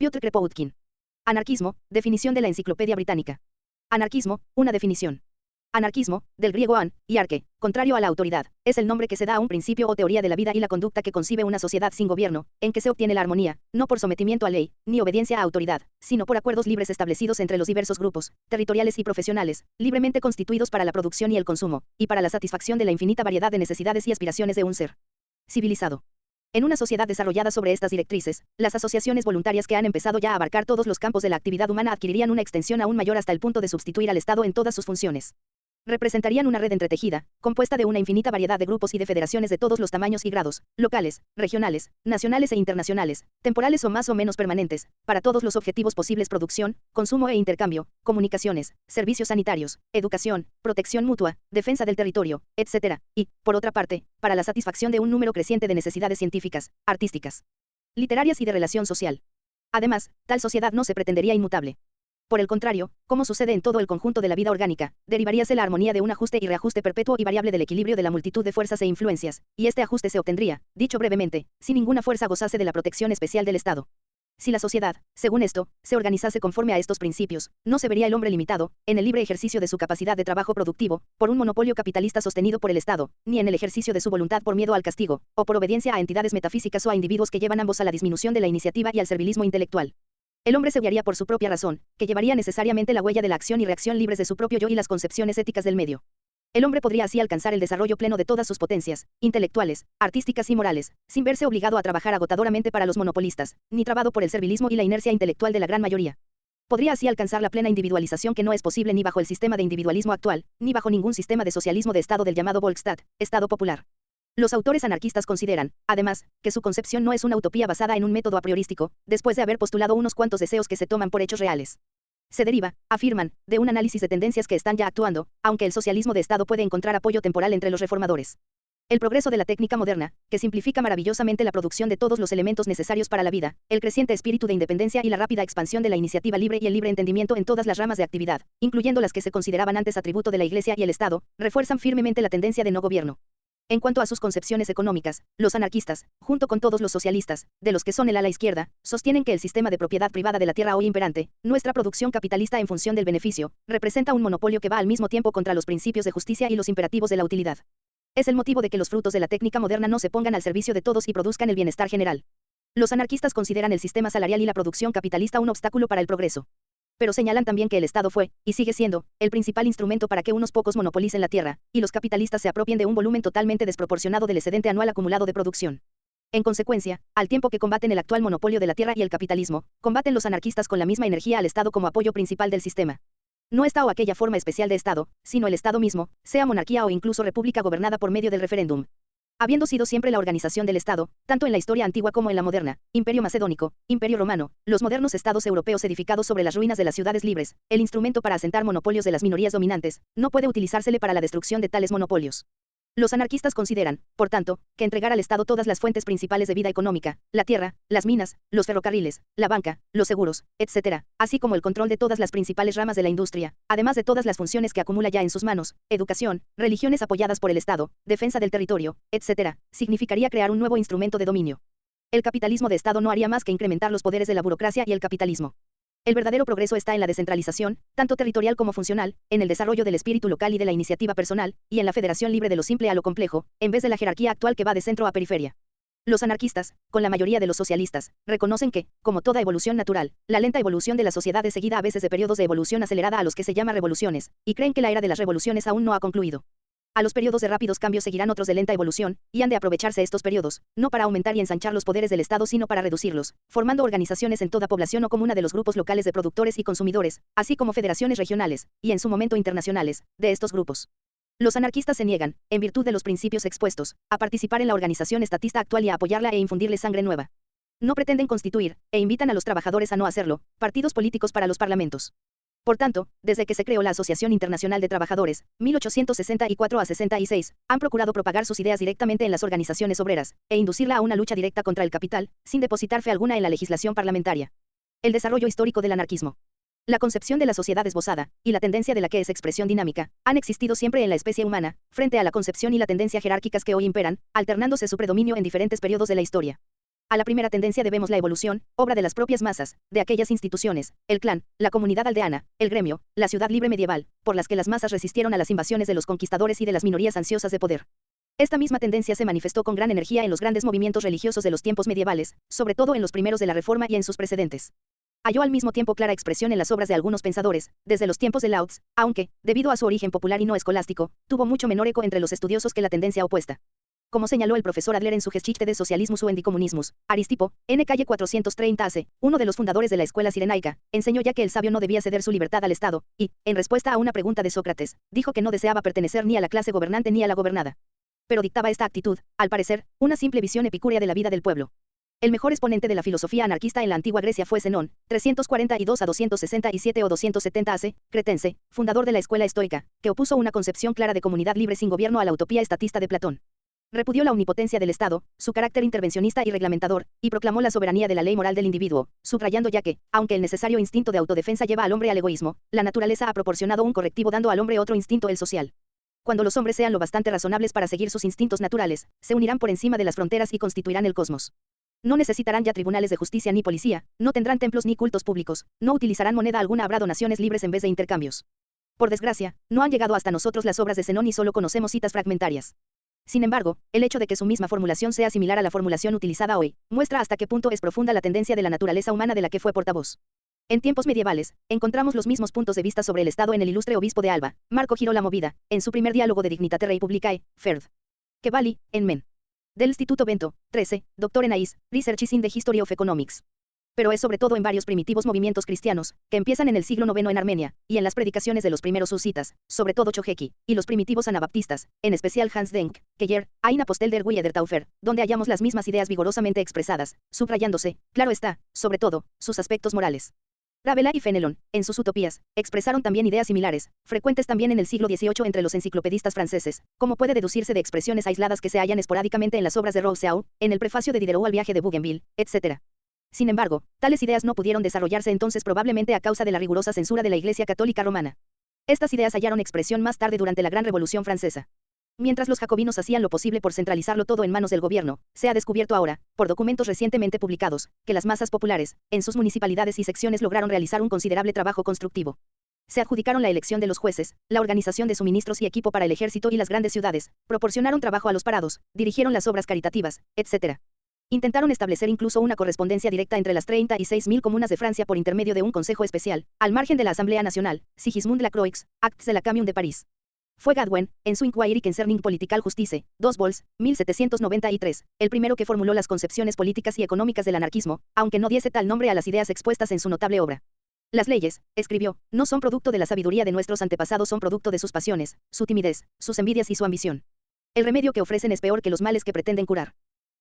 Piotr Kropotkin. Anarquismo, definición de la Enciclopedia Británica. Anarquismo, una definición. Anarquismo, del griego an, y arque, contrario a la autoridad, es el nombre que se da a un principio o teoría de la vida y la conducta que concibe una sociedad sin gobierno, en que se obtiene la armonía, no por sometimiento a ley, ni obediencia a autoridad, sino por acuerdos libres establecidos entre los diversos grupos, territoriales y profesionales, libremente constituidos para la producción y el consumo, y para la satisfacción de la infinita variedad de necesidades y aspiraciones de un ser civilizado. En una sociedad desarrollada sobre estas directrices, las asociaciones voluntarias que han empezado ya a abarcar todos los campos de la actividad humana adquirirían una extensión aún mayor hasta el punto de sustituir al Estado en todas sus funciones. Representarían una red entretejida, compuesta de una infinita variedad de grupos y de federaciones de todos los tamaños y grados, locales, regionales, nacionales e internacionales, temporales o más o menos permanentes, para todos los objetivos posibles: producción, consumo e intercambio, comunicaciones, servicios sanitarios, educación, protección mutua, defensa del territorio, etc. Y, por otra parte, para la satisfacción de un número creciente de necesidades científicas, artísticas, literarias y de relación social. Además, tal sociedad no se pretendería inmutable. Por el contrario, como sucede en todo el conjunto de la vida orgánica, derivaríase la armonía de un ajuste y reajuste perpetuo y variable del equilibrio de la multitud de fuerzas e influencias, y este ajuste se obtendría, dicho brevemente, si ninguna fuerza gozase de la protección especial del Estado. Si la sociedad, según esto, se organizase conforme a estos principios, no se vería el hombre limitado, en el libre ejercicio de su capacidad de trabajo productivo, por un monopolio capitalista sostenido por el Estado, ni en el ejercicio de su voluntad por miedo al castigo, o por obediencia a entidades metafísicas o a individuos que llevan ambos a la disminución de la iniciativa y al servilismo intelectual. El hombre se guiaría por su propia razón, que llevaría necesariamente la huella de la acción y reacción libres de su propio yo y las concepciones éticas del medio. El hombre podría así alcanzar el desarrollo pleno de todas sus potencias, intelectuales, artísticas y morales, sin verse obligado a trabajar agotadoramente para los monopolistas, ni trabado por el servilismo y la inercia intelectual de la gran mayoría. Podría así alcanzar la plena individualización que no es posible ni bajo el sistema de individualismo actual, ni bajo ningún sistema de socialismo de Estado del llamado Volksstaat, Estado popular. Los autores anarquistas consideran, además, que su concepción no es una utopía basada en un método a priorístico, después de haber postulado unos cuantos deseos que se toman por hechos reales. Se deriva, afirman, de un análisis de tendencias que están ya actuando, aunque el socialismo de Estado puede encontrar apoyo temporal entre los reformadores. El progreso de la técnica moderna, que simplifica maravillosamente la producción de todos los elementos necesarios para la vida, el creciente espíritu de independencia y la rápida expansión de la iniciativa libre y el libre entendimiento en todas las ramas de actividad, incluyendo las que se consideraban antes atributo de la Iglesia y el Estado, refuerzan firmemente la tendencia de no gobierno. En cuanto a sus concepciones económicas, los anarquistas, junto con todos los socialistas, de los que son el ala izquierda, sostienen que el sistema de propiedad privada de la tierra hoy imperante, nuestra producción capitalista en función del beneficio, representa un monopolio que va al mismo tiempo contra los principios de justicia y los imperativos de la utilidad. Es el motivo de que los frutos de la técnica moderna no se pongan al servicio de todos y produzcan el bienestar general. Los anarquistas consideran el sistema salarial y la producción capitalista un obstáculo para el progreso. Pero señalan también que el Estado fue, y sigue siendo, el principal instrumento para que unos pocos monopolicen la tierra, y los capitalistas se apropien de un volumen totalmente desproporcionado del excedente anual acumulado de producción. En consecuencia, al tiempo que combaten el actual monopolio de la tierra y el capitalismo, combaten los anarquistas con la misma energía al Estado como apoyo principal del sistema. No esta o aquella forma especial de Estado, sino el Estado mismo, sea monarquía o incluso república gobernada por medio del referéndum. Habiendo sido siempre la organización del Estado, tanto en la historia antigua como en la moderna, Imperio Macedónico, Imperio Romano, los modernos estados europeos edificados sobre las ruinas de las ciudades libres, el instrumento para asentar monopolios de las minorías dominantes, no puede utilizársele para la destrucción de tales monopolios. Los anarquistas consideran, por tanto, que entregar al Estado todas las fuentes principales de vida económica, la tierra, las minas, los ferrocarriles, la banca, los seguros, etc., así como el control de todas las principales ramas de la industria, además de todas las funciones que acumula ya en sus manos, educación, religiones apoyadas por el Estado, defensa del territorio, etc., significaría crear un nuevo instrumento de dominio. El capitalismo de Estado no haría más que incrementar los poderes de la burocracia y el capitalismo. El verdadero progreso está en la descentralización, tanto territorial como funcional, en el desarrollo del espíritu local y de la iniciativa personal, y en la federación libre de lo simple a lo complejo, en vez de la jerarquía actual que va de centro a periferia. Los anarquistas, con la mayoría de los socialistas, reconocen que, como toda evolución natural, la lenta evolución de la sociedad es seguida a veces de periodos de evolución acelerada a los que se llama revoluciones, y creen que la era de las revoluciones aún no ha concluido. A los periodos de rápidos cambios seguirán otros de lenta evolución, y han de aprovecharse estos periodos, no para aumentar y ensanchar los poderes del Estado sino para reducirlos, formando organizaciones en toda población o comuna de los grupos locales de productores y consumidores, así como federaciones regionales, y en su momento internacionales, de estos grupos. Los anarquistas se niegan, en virtud de los principios expuestos, a participar en la organización estatista actual y a apoyarla e infundirle sangre nueva. No pretenden constituir, e invitan a los trabajadores a no hacerlo, partidos políticos para los parlamentos. Por tanto, desde que se creó la Asociación Internacional de Trabajadores, 1864 a 66, han procurado propagar sus ideas directamente en las organizaciones obreras, e inducirla a una lucha directa contra el capital, sin depositar fe alguna en la legislación parlamentaria. El desarrollo histórico del anarquismo. La concepción de la sociedad esbozada, y la tendencia de la que es expresión dinámica, han existido siempre en la especie humana, frente a la concepción y la tendencia jerárquicas que hoy imperan, alternándose su predominio en diferentes periodos de la historia. A la primera tendencia debemos la evolución, obra de las propias masas, de aquellas instituciones, el clan, la comunidad aldeana, el gremio, la ciudad libre medieval, por las que las masas resistieron a las invasiones de los conquistadores y de las minorías ansiosas de poder. Esta misma tendencia se manifestó con gran energía en los grandes movimientos religiosos de los tiempos medievales, sobre todo en los primeros de la Reforma y en sus precedentes. Halló al mismo tiempo clara expresión en las obras de algunos pensadores, desde los tiempos de Lao Tzu, aunque, debido a su origen popular y no escolástico, tuvo mucho menor eco entre los estudiosos que la tendencia opuesta. Como señaló el profesor Adler en su Geschichte des Sozialismus und Kommunismus, Aristipo, N. Calle 430 AC, uno de los fundadores de la escuela cirenaica, enseñó ya que el sabio no debía ceder su libertad al Estado, y, en respuesta a una pregunta de Sócrates, dijo que no deseaba pertenecer ni a la clase gobernante ni a la gobernada. Pero dictaba esta actitud, al parecer, una simple visión epicúrea de la vida del pueblo. El mejor exponente de la filosofía anarquista en la antigua Grecia fue Zenón, 342 a 267 o 270 AC, cretense, fundador de la escuela estoica, que opuso una concepción clara de comunidad libre sin gobierno a la utopía estatista de Platón. Repudió la omnipotencia del Estado, su carácter intervencionista y reglamentador, y proclamó la soberanía de la ley moral del individuo, subrayando ya que, aunque el necesario instinto de autodefensa lleva al hombre al egoísmo, la naturaleza ha proporcionado un correctivo dando al hombre otro instinto, el social. Cuando los hombres sean lo bastante razonables para seguir sus instintos naturales, se unirán por encima de las fronteras y constituirán el cosmos. No necesitarán ya tribunales de justicia ni policía, no tendrán templos ni cultos públicos, no utilizarán moneda alguna, habrá donaciones libres en vez de intercambios. Por desgracia, no han llegado hasta nosotros las obras de Zenón y solo conocemos citas fragmentarias. Sin embargo, el hecho de que su misma formulación sea similar a la formulación utilizada hoy, muestra hasta qué punto es profunda la tendencia de la naturaleza humana de la que fue portavoz. En tiempos medievales, encontramos los mismos puntos de vista sobre el Estado en el ilustre obispo de Alba, Marco Girolamo Vida, en su primer diálogo de Dignitate Republicae, Ferd. Cavalli, en Men. Del Instituto Bento, 13, doctor en AIS, Researches in the History of Economics. Pero es sobre todo en varios primitivos movimientos cristianos, que empiezan en el siglo IX en Armenia, y en las predicaciones de los primeros husitas, sobre todo Chojeki, y los primitivos anabaptistas, en especial Hans Denk, Keller, Ein Apostel der Taufer, donde hallamos las mismas ideas vigorosamente expresadas, subrayándose, claro está, sobre todo, sus aspectos morales. Rabelais y Fenelon, en sus utopías, expresaron también ideas similares, frecuentes también en el siglo XVIII entre los enciclopedistas franceses, como puede deducirse de expresiones aisladas que se hallan esporádicamente en las obras de Rousseau, en el prefacio de Diderot al viaje de Bougainville, etc. Sin embargo, tales ideas no pudieron desarrollarse entonces probablemente a causa de la rigurosa censura de la Iglesia Católica Romana. Estas ideas hallaron expresión más tarde durante la Gran Revolución Francesa. Mientras los jacobinos hacían lo posible por centralizarlo todo en manos del gobierno, se ha descubierto ahora, por documentos recientemente publicados, que las masas populares, en sus municipalidades y secciones lograron realizar un considerable trabajo constructivo. Se adjudicaron la elección de los jueces, la organización de suministros y equipo para el ejército y las grandes ciudades, proporcionaron trabajo a los parados, dirigieron las obras caritativas, etc. Intentaron establecer incluso una correspondencia directa entre las 36.000 comunas de Francia por intermedio de un consejo especial, al margen de la Asamblea Nacional, Sigismund Lacroix, Actes de la Commune de París. Fue Godwin, en su Inquiry concerning Political Justice, 2 vols, 1793, el primero que formuló las concepciones políticas y económicas del anarquismo, aunque no diese tal nombre a las ideas expuestas en su notable obra. Las leyes, escribió, no son producto de la sabiduría de nuestros antepasados, son producto de sus pasiones, su timidez, sus envidias y su ambición. El remedio que ofrecen es peor que los males que pretenden curar.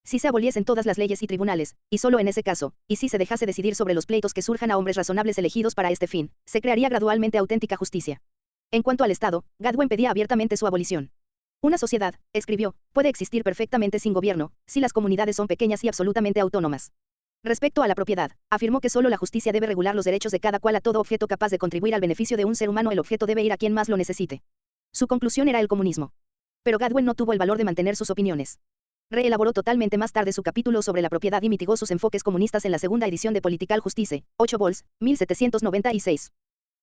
Si se aboliesen todas las leyes y tribunales, y solo en ese caso, y si se dejase decidir sobre los pleitos que surjan a hombres razonables elegidos para este fin, se crearía gradualmente auténtica justicia. En cuanto al Estado, Godwin pedía abiertamente su abolición. Una sociedad, escribió, puede existir perfectamente sin gobierno, si las comunidades son pequeñas y absolutamente autónomas. Respecto a la propiedad, afirmó que solo la justicia debe regular los derechos de cada cual a todo objeto capaz de contribuir al beneficio de un ser humano, el objeto debe ir a quien más lo necesite. Su conclusión era el comunismo. Pero Godwin no tuvo el valor de mantener sus opiniones. Reelaboró totalmente más tarde su capítulo sobre la propiedad y mitigó sus enfoques comunistas en la segunda edición de Political Justice, 8 vols, 1796.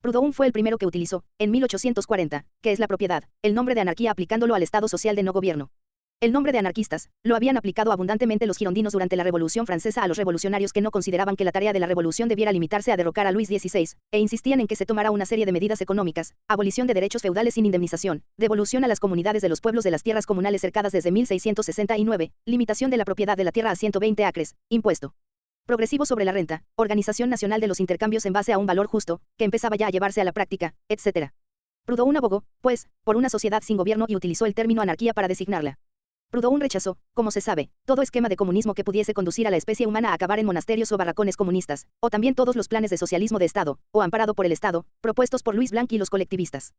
Proudhon fue el primero que utilizó, en 1840, que es la propiedad, el nombre de anarquía aplicándolo al estado social de no gobierno. El nombre de anarquistas, lo habían aplicado abundantemente los girondinos durante la Revolución Francesa a los revolucionarios que no consideraban que la tarea de la revolución debiera limitarse a derrocar a Luis XVI, e insistían en que se tomara una serie de medidas económicas, abolición de derechos feudales sin indemnización, devolución a las comunidades de los pueblos de las tierras comunales cercadas desde 1669, limitación de la propiedad de la tierra a 120 acres, impuesto progresivo sobre la renta, organización nacional de los intercambios en base a un valor justo, que empezaba ya a llevarse a la práctica, etc. Proudhon abogó, pues, por una sociedad sin gobierno y utilizó el término anarquía para designarla. Proudhon rechazó, como se sabe, todo esquema de comunismo que pudiese conducir a la especie humana a acabar en monasterios o barracones comunistas, o también todos los planes de socialismo de Estado, o amparado por el Estado, propuestos por Louis Blanc y los colectivistas.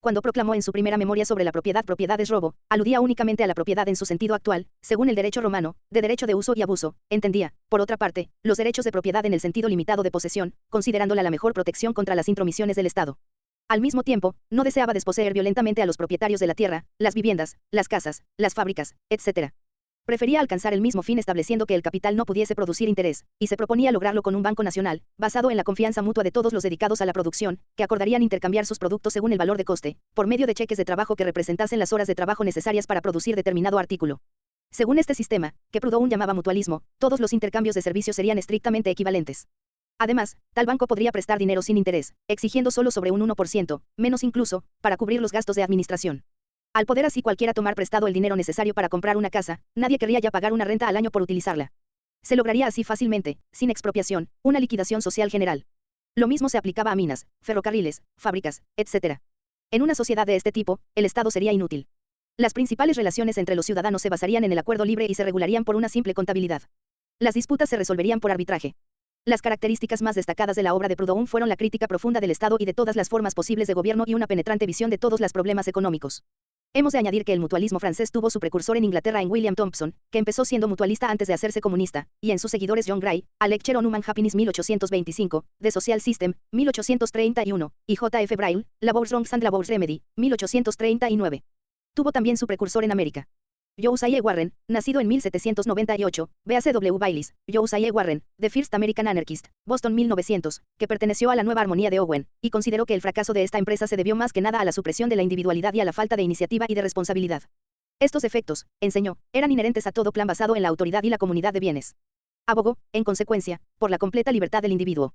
Cuando proclamó en su primera memoria sobre la propiedad es robo, aludía únicamente a la propiedad en su sentido actual, según el derecho romano, de derecho de uso y abuso, entendía, por otra parte, los derechos de propiedad en el sentido limitado de posesión, considerándola la mejor protección contra las intromisiones del Estado. Al mismo tiempo, no deseaba desposeer violentamente a los propietarios de la tierra, las viviendas, las casas, las fábricas, etc. Prefería alcanzar el mismo fin estableciendo que el capital no pudiese producir interés, y se proponía lograrlo con un banco nacional, basado en la confianza mutua de todos los dedicados a la producción, que acordarían intercambiar sus productos según el valor de coste, por medio de cheques de trabajo que representasen las horas de trabajo necesarias para producir determinado artículo. Según este sistema, que Proudhon llamaba mutualismo, todos los intercambios de servicios serían estrictamente equivalentes. Además, tal banco podría prestar dinero sin interés, exigiendo solo sobre un 1%, menos incluso, para cubrir los gastos de administración. Al poder así cualquiera tomar prestado el dinero necesario para comprar una casa, nadie querría ya pagar una renta al año por utilizarla. Se lograría así fácilmente, sin expropiación, una liquidación social general. Lo mismo se aplicaba a minas, ferrocarriles, fábricas, etc. En una sociedad de este tipo, el Estado sería inútil. Las principales relaciones entre los ciudadanos se basarían en el acuerdo libre y se regularían por una simple contabilidad. Las disputas se resolverían por arbitraje. Las características más destacadas de la obra de Proudhon fueron la crítica profunda del Estado y de todas las formas posibles de gobierno y una penetrante visión de todos los problemas económicos. Hemos de añadir que el mutualismo francés tuvo su precursor en Inglaterra en William Thompson, que empezó siendo mutualista antes de hacerse comunista, y en sus seguidores John Gray, A Lecture on Human Happiness 1825, The Social System, 1831, y J. F. Braille, Labour's Wrongs and Labour's Remedy, 1839. Tuvo también su precursor en América. Josiah Warren, nacido en 1798, B.A.C.W. Baylis, Josiah Warren, The First American Anarchist, Boston 1900, que perteneció a la Nueva Armonía de Owen, y consideró que el fracaso de esta empresa se debió más que nada a la supresión de la individualidad y a la falta de iniciativa y de responsabilidad. Estos efectos, enseñó, eran inherentes a todo plan basado en la autoridad y la comunidad de bienes. Abogó, en consecuencia, por la completa libertad del individuo.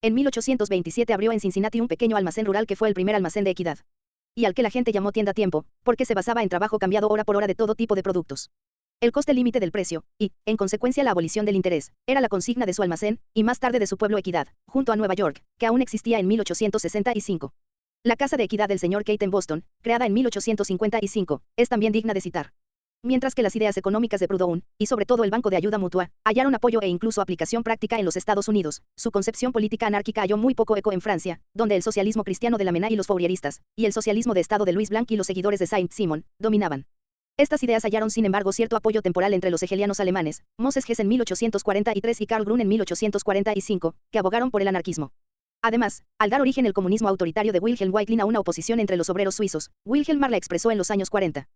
En 1827 abrió en Cincinnati un pequeño almacén rural que fue el primer almacén de equidad, y al que la gente llamó tienda a tiempo, porque se basaba en trabajo cambiado hora por hora de todo tipo de productos. El coste límite del precio, y, en consecuencia la abolición del interés, era la consigna de su almacén, y más tarde de su pueblo Equidad, junto a Nueva York, que aún existía en 1865. La Casa de Equidad del Sr. Kate en Boston, creada en 1855, es también digna de citar. Mientras que las ideas económicas de Proudhon, y sobre todo el Banco de Ayuda Mutua, hallaron apoyo e incluso aplicación práctica en los Estados Unidos, su concepción política anárquica halló muy poco eco en Francia, donde el socialismo cristiano de Lamennais y los Fourieristas, y el socialismo de Estado de Louis Blanc y los seguidores de Saint-Simon, dominaban. Estas ideas hallaron sin embargo cierto apoyo temporal entre los hegelianos alemanes, Moses Hess en 1843 y Karl Grun en 1845, que abogaron por el anarquismo. Además, al dar origen el comunismo autoritario de Wilhelm Weitlin a una oposición entre los obreros suizos, Wilhelm Marr la expresó en los años 40.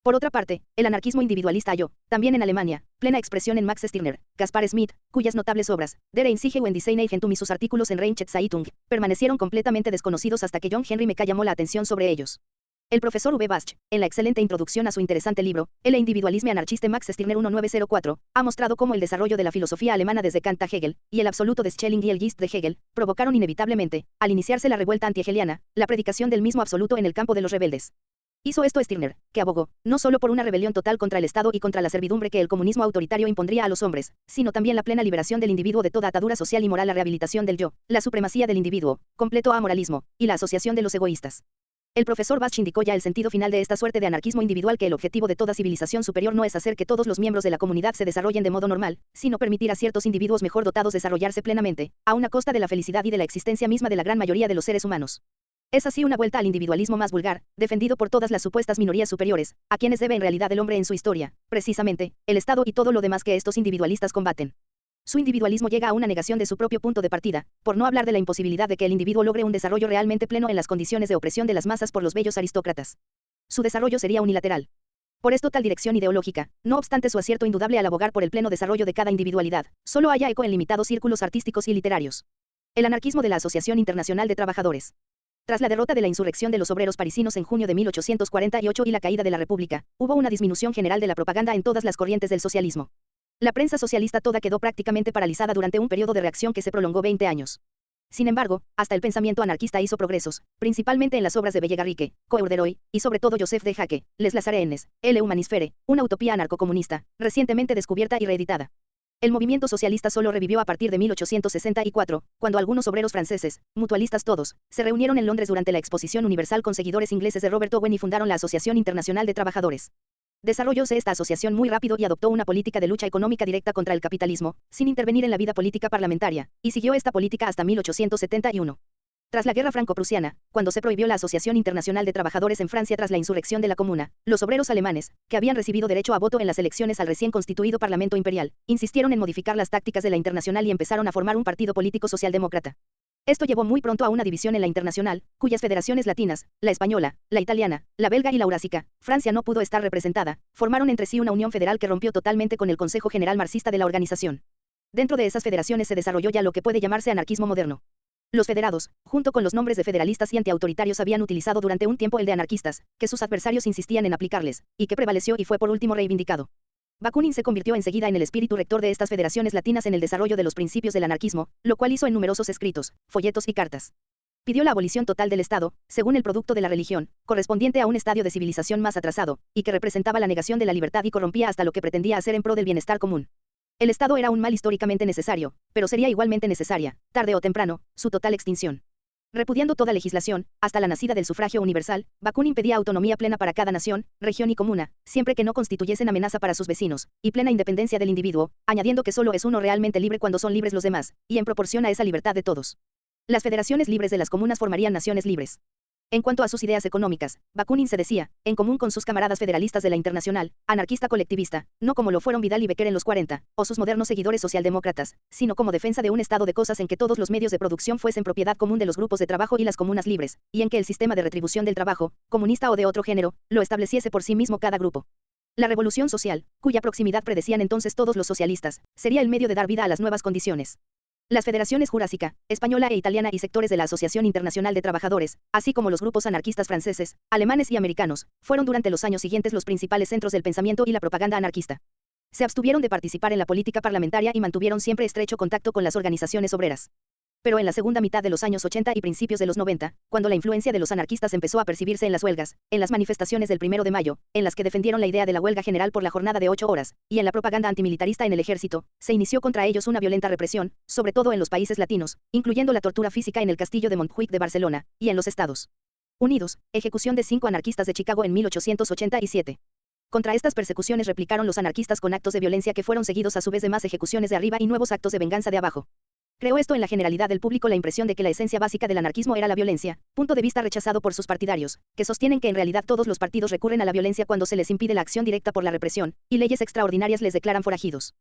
Por otra parte, el anarquismo individualista halló, también en Alemania, plena expresión en Max Stirner, Caspar Smith, cuyas notables obras, Der Einzige und die Eineigentum y sus artículos en Rheinische Zeitung, permanecieron completamente desconocidos hasta que John Henry Meca llamó la atención sobre ellos. El profesor V. Bach, en la excelente introducción a su interesante libro, El individualisme anarchiste Max Stirner 1904, ha mostrado cómo el desarrollo de la filosofía alemana desde Kant a Hegel, y el absoluto de Schelling y el Geist de Hegel, provocaron inevitablemente, al iniciarse la revuelta antihegeliana, la predicación del mismo absoluto en el campo de los rebeldes. Hizo esto Stirner, que abogó, no solo por una rebelión total contra el Estado y contra la servidumbre que el comunismo autoritario impondría a los hombres, sino también la plena liberación del individuo de toda atadura social y moral, la rehabilitación del yo, la supremacía del individuo, completo amoralismo, y la asociación de los egoístas. El profesor Bach indicó ya el sentido final de esta suerte de anarquismo individual, que el objetivo de toda civilización superior no es hacer que todos los miembros de la comunidad se desarrollen de modo normal, sino permitir a ciertos individuos mejor dotados desarrollarse plenamente, a una costa de la felicidad y de la existencia misma de la gran mayoría de los seres humanos. Es así una vuelta al individualismo más vulgar, defendido por todas las supuestas minorías superiores, a quienes debe en realidad el hombre en su historia, precisamente, el Estado y todo lo demás que estos individualistas combaten. Su individualismo llega a una negación de su propio punto de partida, por no hablar de la imposibilidad de que el individuo logre un desarrollo realmente pleno en las condiciones de opresión de las masas por los bellos aristócratas. Su desarrollo sería unilateral. Por esto tal dirección ideológica, no obstante su acierto indudable al abogar por el pleno desarrollo de cada individualidad, solo haya eco en limitados círculos artísticos y literarios. El anarquismo de la Asociación Internacional de Trabajadores. Tras la derrota de la insurrección de los obreros parisinos en junio de 1848 y la caída de la República, hubo una disminución general de la propaganda en todas las corrientes del socialismo. La prensa socialista toda quedó prácticamente paralizada durante un periodo de reacción que se prolongó 20 años. Sin embargo, hasta el pensamiento anarquista hizo progresos, principalmente en las obras de Bellegarrique, Coeur y sobre todo Joseph de Jacques, Les Lazarenes, L. Humanisfere, una utopía anarcocomunista, recientemente descubierta y reeditada. El movimiento socialista solo revivió a partir de 1864, cuando algunos obreros franceses, mutualistas todos, se reunieron en Londres durante la Exposición Universal con seguidores ingleses de Robert Owen y fundaron la Asociación Internacional de Trabajadores. Desarrollóse esta asociación muy rápido y adoptó una política de lucha económica directa contra el capitalismo, sin intervenir en la vida política parlamentaria, y siguió esta política hasta 1871. Tras la guerra franco-prusiana, cuando se prohibió la Asociación Internacional de Trabajadores en Francia tras la insurrección de la Comuna, los obreros alemanes, que habían recibido derecho a voto en las elecciones al recién constituido Parlamento Imperial, insistieron en modificar las tácticas de la Internacional y empezaron a formar un partido político socialdemócrata. Esto llevó muy pronto a una división en la internacional, cuyas federaciones latinas, la española, la italiana, la belga y la eurásica, Francia no pudo estar representada, formaron entre sí una unión federal que rompió totalmente con el Consejo General Marxista de la organización. Dentro de esas federaciones se desarrolló ya lo que puede llamarse anarquismo moderno. Los federados, junto con los nombres de federalistas y antiautoritarios, habían utilizado durante un tiempo el de anarquistas, que sus adversarios insistían en aplicarles, y que prevaleció y fue por último reivindicado. Bakunin se convirtió enseguida en el espíritu rector de estas federaciones latinas en el desarrollo de los principios del anarquismo, lo cual hizo en numerosos escritos, folletos y cartas. Pidió la abolición total del Estado, según el producto de la religión, correspondiente a un estadio de civilización más atrasado, y que representaba la negación de la libertad y corrompía hasta lo que pretendía hacer en pro del bienestar común. El Estado era un mal históricamente necesario, pero sería igualmente necesaria, tarde o temprano, su total extinción. Repudiando toda legislación, hasta la nacida del sufragio universal, Bakunin pedía autonomía plena para cada nación, región y comuna, siempre que no constituyesen amenaza para sus vecinos, y plena independencia del individuo, añadiendo que solo es uno realmente libre cuando son libres los demás, y en proporción a esa libertad de todos. Las federaciones libres de las comunas formarían naciones libres. En cuanto a sus ideas económicas, Bakunin se decía, en común con sus camaradas federalistas de la Internacional, anarquista colectivista, no como lo fueron Vidal y Becker en los 40, o sus modernos seguidores socialdemócratas, sino como defensa de un estado de cosas en que todos los medios de producción fuesen propiedad común de los grupos de trabajo y las comunas libres, y en que el sistema de retribución del trabajo, comunista o de otro género, lo estableciese por sí mismo cada grupo. La revolución social, cuya proximidad predecían entonces todos los socialistas, sería el medio de dar vida a las nuevas condiciones. Las federaciones jurásica, española e italiana y sectores de la Asociación Internacional de Trabajadores, así como los grupos anarquistas franceses, alemanes y americanos, fueron durante los años siguientes los principales centros del pensamiento y la propaganda anarquista. Se abstuvieron de participar en la política parlamentaria y mantuvieron siempre estrecho contacto con las organizaciones obreras. Pero en la segunda mitad de los años 80 y principios de los 90, cuando la influencia de los anarquistas empezó a percibirse en las huelgas, en las manifestaciones del 1 de mayo, en las que defendieron la idea de la huelga general por la jornada de 8 horas, y en la propaganda antimilitarista en el ejército, se inició contra ellos una violenta represión, sobre todo en los países latinos, incluyendo la tortura física en el castillo de Montjuic de Barcelona, y en los Estados Unidos, ejecución de 5 anarquistas de Chicago en 1887. Contra estas persecuciones replicaron los anarquistas con actos de violencia que fueron seguidos a su vez de más ejecuciones de arriba y nuevos actos de venganza de abajo. Creó esto en la generalidad del público la impresión de que la esencia básica del anarquismo era la violencia, punto de vista rechazado por sus partidarios, que sostienen que en realidad todos los partidos recurren a la violencia cuando se les impide la acción directa por la represión, y leyes extraordinarias les declaran forajidos.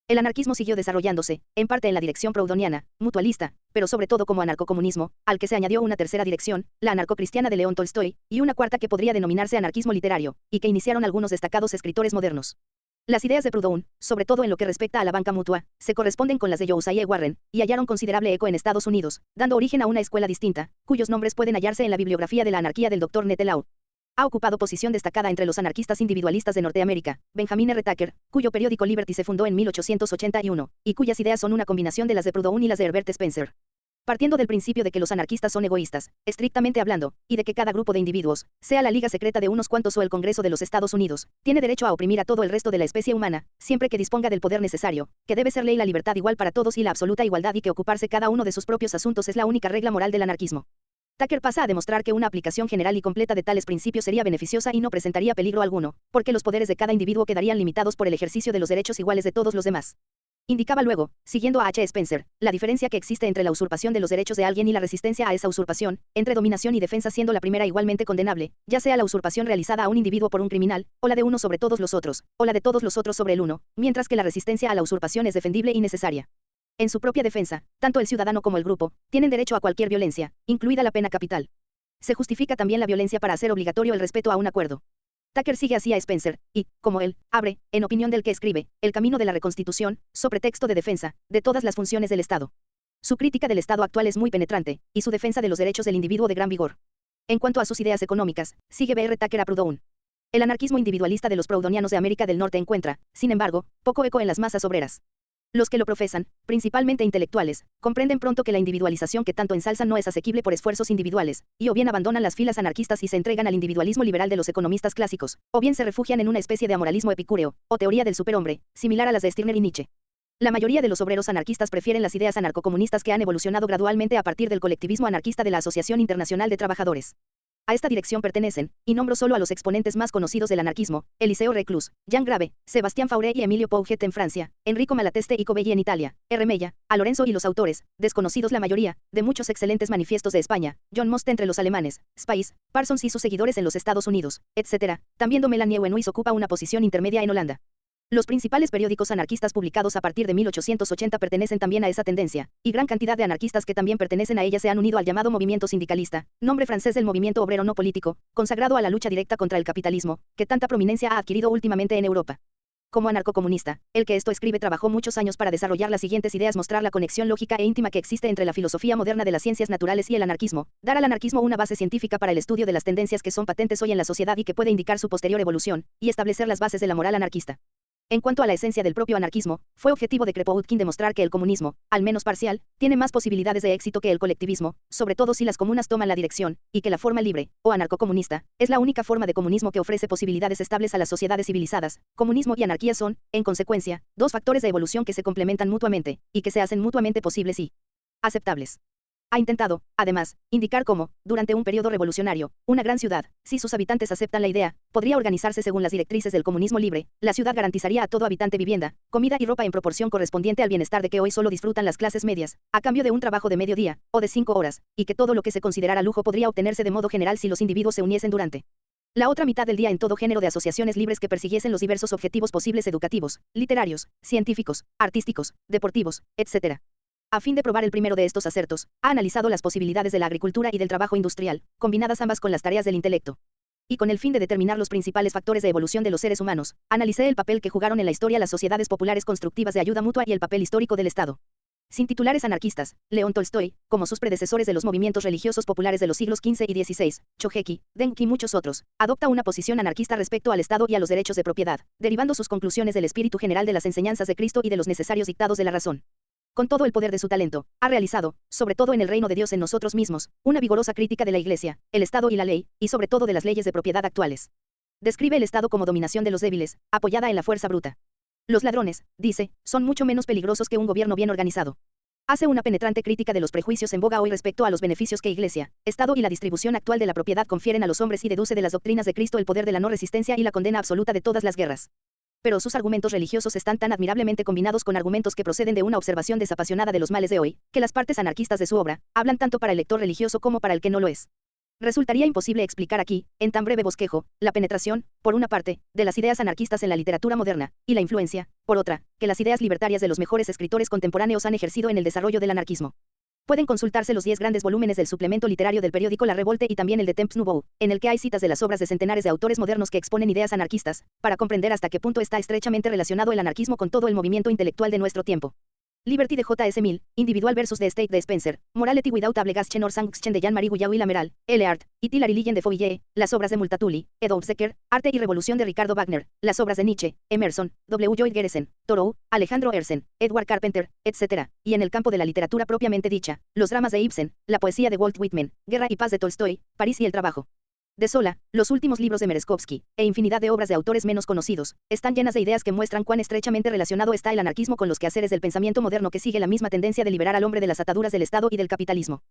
El anarquismo siguió desarrollándose, en parte en la dirección proudhoniana, mutualista, pero sobre todo como anarcocomunismo, al que se añadió una tercera dirección, la anarcocristiana de León Tolstoy, y una cuarta que podría denominarse anarquismo literario, y que iniciaron algunos destacados escritores modernos. Las ideas de Proudhon, sobre todo en lo que respecta a la banca mutua, se corresponden con las de Josiah Warren, y hallaron considerable eco en Estados Unidos, dando origen a una escuela distinta, cuyos nombres pueden hallarse en la bibliografía de la anarquía del Dr. Nettlau. Ha ocupado posición destacada entre los anarquistas individualistas de Norteamérica, Benjamin R. Tucker, cuyo periódico Liberty se fundó en 1881, y cuyas ideas son una combinación de las de Proudhon y las de Herbert Spencer. Partiendo del principio de que los anarquistas son egoístas, estrictamente hablando, y de que cada grupo de individuos, sea la liga secreta de unos cuantos o el Congreso de los Estados Unidos, tiene derecho a oprimir a todo el resto de la especie humana, siempre que disponga del poder necesario, que debe ser ley la libertad igual para todos y la absoluta igualdad y que ocuparse cada uno de sus propios asuntos es la única regla moral del anarquismo. Tucker pasa a demostrar que una aplicación general y completa de tales principios sería beneficiosa y no presentaría peligro alguno, porque los poderes de cada individuo quedarían limitados por el ejercicio de los derechos iguales de todos los demás. Indicaba luego, siguiendo a H. Spencer, la diferencia que existe entre la usurpación de los derechos de alguien y la resistencia a esa usurpación, entre dominación y defensa siendo la primera igualmente condenable, ya sea la usurpación realizada a un individuo por un criminal, o la de uno sobre todos los otros, o la de todos los otros sobre el uno, mientras que la resistencia a la usurpación es defendible y necesaria. En su propia defensa, tanto el ciudadano como el grupo, tienen derecho a cualquier violencia, incluida la pena capital. Se justifica también la violencia para hacer obligatorio el respeto a un acuerdo. Tucker sigue así a Spencer, y, como él, abre, en opinión del que escribe, el camino de la reconstitución, sobre texto de defensa, de todas las funciones del Estado. Su crítica del Estado actual es muy penetrante, y su defensa de los derechos del individuo de gran vigor. En cuanto a sus ideas económicas, sigue B. R. Tucker a Proudhon. El anarquismo individualista de los proudhonianos de América del Norte encuentra, sin embargo, poco eco en las masas obreras. Los que lo profesan, principalmente intelectuales, comprenden pronto que la individualización que tanto ensalzan no es asequible por esfuerzos individuales, y o bien abandonan las filas anarquistas y se entregan al individualismo liberal de los economistas clásicos, o bien se refugian en una especie de amoralismo epicúreo, o teoría del superhombre, similar a las de Stirner y Nietzsche. La mayoría de los obreros anarquistas prefieren las ideas anarcocomunistas que han evolucionado gradualmente a partir del colectivismo anarquista de la Asociación Internacional de Trabajadores. A esta dirección pertenecen, y nombro solo a los exponentes más conocidos del anarquismo, Eliseo Reclus, Jean Grave, Sebastián Fauré y Emilio Pouget en Francia, Enrico Malateste y Covelli en Italia, R. Mella, a Lorenzo y los autores, desconocidos la mayoría, de muchos excelentes manifiestos de España, John Most entre los alemanes, Spies, Parsons y sus seguidores en los Estados Unidos, etc. También Domela Nieuwenhuis ocupa una posición intermedia en Holanda. Los principales periódicos anarquistas publicados a partir de 1880 pertenecen también a esa tendencia, y gran cantidad de anarquistas que también pertenecen a ella se han unido al llamado movimiento sindicalista, nombre francés del movimiento obrero no político, consagrado a la lucha directa contra el capitalismo, que tanta prominencia ha adquirido últimamente en Europa. Como anarcocomunista, el que esto escribe trabajó muchos años para desarrollar las siguientes ideas: mostrar la conexión lógica e íntima que existe entre la filosofía moderna de las ciencias naturales y el anarquismo, dar al anarquismo una base científica para el estudio de las tendencias que son patentes hoy en la sociedad y que puede indicar su posterior evolución, y establecer las bases de la moral anarquista. En cuanto a la esencia del propio anarquismo, fue objetivo de Kropotkin demostrar que el comunismo, al menos parcial, tiene más posibilidades de éxito que el colectivismo, sobre todo si las comunas toman la dirección, y que la forma libre, o anarcocomunista, es la única forma de comunismo que ofrece posibilidades estables a las sociedades civilizadas. Comunismo y anarquía son, en consecuencia, dos factores de evolución que se complementan mutuamente, y que se hacen mutuamente posibles y aceptables. Ha intentado, además, indicar cómo, durante un periodo revolucionario, una gran ciudad, si sus habitantes aceptan la idea, podría organizarse según las directrices del comunismo libre. La ciudad garantizaría a todo habitante vivienda, comida y ropa en proporción correspondiente al bienestar de que hoy solo disfrutan las clases medias, a cambio de un trabajo de medio día, o de 5 horas, y que todo lo que se considerara lujo podría obtenerse de modo general si los individuos se uniesen durante la otra mitad del día en todo género de asociaciones libres que persiguiesen los diversos objetivos posibles: educativos, literarios, científicos, artísticos, deportivos, etc. A fin de probar el primero de estos acertos, ha analizado las posibilidades de la agricultura y del trabajo industrial, combinadas ambas con las tareas del intelecto. Y con el fin de determinar los principales factores de evolución de los seres humanos, analicé el papel que jugaron en la historia las sociedades populares constructivas de ayuda mutua y el papel histórico del Estado. Sin titulares anarquistas, León Tolstoy, como sus predecesores de los movimientos religiosos populares de los siglos XV y XVI, Chojeki, Deng y muchos otros, adopta una posición anarquista respecto al Estado y a los derechos de propiedad, derivando sus conclusiones del espíritu general de las enseñanzas de Cristo y de los necesarios dictados de la razón. Con todo el poder de su talento, ha realizado, sobre todo en el reino de Dios en nosotros mismos, una vigorosa crítica de la Iglesia, el Estado y la ley, y sobre todo de las leyes de propiedad actuales. Describe el Estado como dominación de los débiles, apoyada en la fuerza bruta. Los ladrones, dice, son mucho menos peligrosos que un gobierno bien organizado. Hace una penetrante crítica de los prejuicios en boga hoy respecto a los beneficios que Iglesia, Estado y la distribución actual de la propiedad confieren a los hombres y deduce de las doctrinas de Cristo el poder de la no resistencia y la condena absoluta de todas las guerras. Pero sus argumentos religiosos están tan admirablemente combinados con argumentos que proceden de una observación desapasionada de los males de hoy, que las partes anarquistas de su obra hablan tanto para el lector religioso como para el que no lo es. Resultaría imposible explicar aquí, en tan breve bosquejo, la penetración, por una parte, de las ideas anarquistas en la literatura moderna, y la influencia, por otra, que las ideas libertarias de los mejores escritores contemporáneos han ejercido en el desarrollo del anarquismo. Pueden consultarse los 10 grandes volúmenes del suplemento literario del periódico La Revolte y también el de Temps Nouveau, en el que hay citas de las obras de centenares de autores modernos que exponen ideas anarquistas, para comprender hasta qué punto está estrechamente relacionado el anarquismo con todo el movimiento intelectual de nuestro tiempo. Liberty de J. S. Mill, Individual versus the State de Spencer, Morality without Ablegation or Sanction de Jean-Marie Guillaume y Lameral, L. Art, y Tillary Lillen de Fourier, las obras de Multatuli, Edouard Secker, Arte y Revolución de Ricardo Wagner, las obras de Nietzsche, Emerson, W. Lloyd Gerson, Thoreau, Alejandro Herzen, Edward Carpenter, etc., y en el campo de la literatura propiamente dicha, los dramas de Ibsen, la poesía de Walt Whitman, Guerra y Paz de Tolstoy, París y el trabajo de Zola, los últimos libros de Merezkovsky, e infinidad de obras de autores menos conocidos, están llenas de ideas que muestran cuán estrechamente relacionado está el anarquismo con los quehaceres del pensamiento moderno que sigue la misma tendencia de liberar al hombre de las ataduras del Estado y del capitalismo.